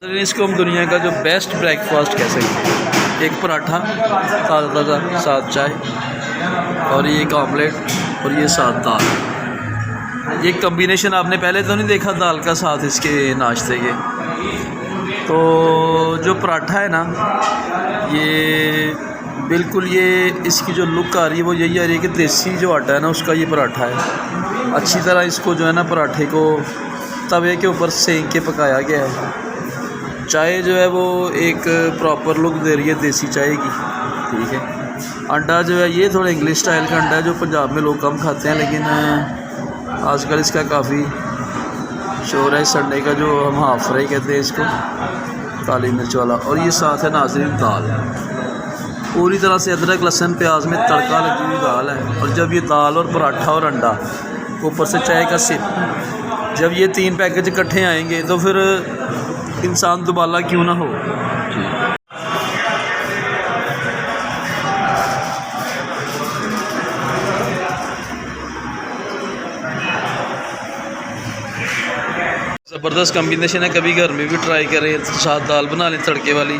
इसको हम दुनिया का जो बेस्ट ब्रेकफास्ट कह सकते हैं। एक पराठा ताज़ा ताज़ा, साथ चाय और ये एक ऑमलेट और ये साथ दाल। ये कम्बिनेशन आपने पहले तो नहीं देखा दाल का साथ इसके नाश्ते के। तो जो पराठा है ना, ये बिल्कुल ये इसकी जो लुक आ रही है वो यही आ रही है कि देसी जो आटा है ना उसका ये पराठा है। अच्छी तरह इसको जो है ना पराठे को तवे के ऊपर सेंक के पकाया गया है। चाय जो है वो एक प्रॉपर लुक दे रही है देसी चाय की, ठीक है। अंडा जो है ये थोड़ा इंग्लिश स्टाइल का अंडा है जो पंजाब में लोग कम खाते हैं, लेकिन आजकल इसका काफ़ी शोर है। इस अंडे का जो हम हाफ फ्राई कहते हैं इसको, काली मिर्च वाला। और ये साथ है नाज़रीन दाल, पूरी तरह से अदरक लहसुन प्याज में तड़का लगी हुई दाल है। और जब ये दाल और पराठा और अंडा ऊपर से चाय का सिप, जब ये तीन पैकेज इकट्ठे आएंगे तो फिर इंसान दुबाला क्यों ना हो। ज़बरदस्त कम्बिनेशन है, कभी घर में भी ट्राई करें। साथ दाल बना लें तड़के वाली,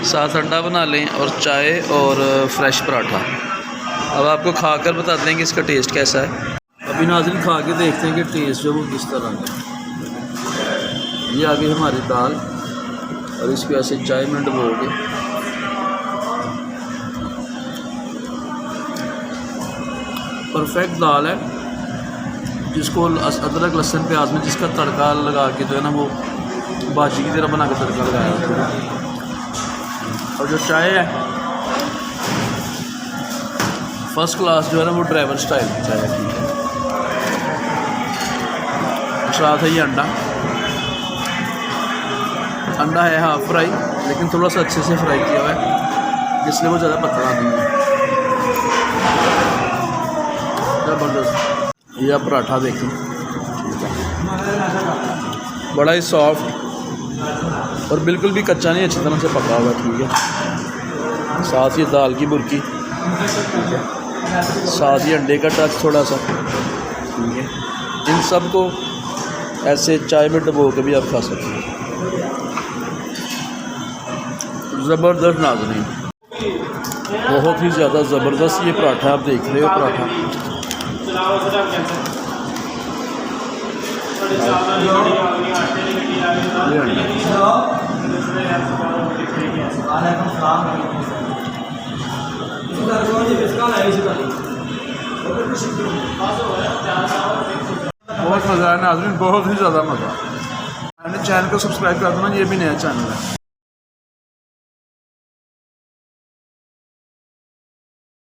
साथ अंडा बना लें और चाय और फ्रेश पराठा। अब आपको खाकर बताते हैं कि इसका टेस्ट कैसा है। अभी नाज़रीन खा के देखते हैं कि टेस्ट जो वो किस तरह का है। ये आ गई हमारी दाल और इसको ऐसे चाय में डुबो के परफेक्ट दाल है, जिसको अदरक लहसुन प्याज में जिसका तड़का लगा के जो है ना वो बाजी की तरह बना के तड़का लगाया। और जो चाय है फर्स्ट क्लास जो है ना वो ड्राइवर स्टाइल की चाय है, ठीक है। साथ है ये अंडा है हाफ फ्राई, लेकिन थोड़ा सा अच्छे से फ्राई किया हुआ है, इसलिए वो ज़्यादा पतला नहीं है। ज़बरदस्त। ये आप पराठा देखें, बड़ा ही सॉफ्ट और बिल्कुल भी कच्चा नहीं, अच्छी तरह से पका हुआ, ठीक है। साथ ही दाल की बुर्की, ठीक है। साथ ही अंडे का टच थोड़ा सा, ठीक है। इन सब को ऐसे चाय में डुबो के भी आप खा सकते हैं। ज़बरदस्त नाज़रीन, बहुत ही ज़्यादा ज़बरदस्त ये पराठा आप देख रहे हो। पराठा बहुत मज़ा है नाज़रीन, बहुत ही ज़्यादा मज़ा। मैंने चैनल को सब्सक्राइब कर देना, ये भी नया चैनल है।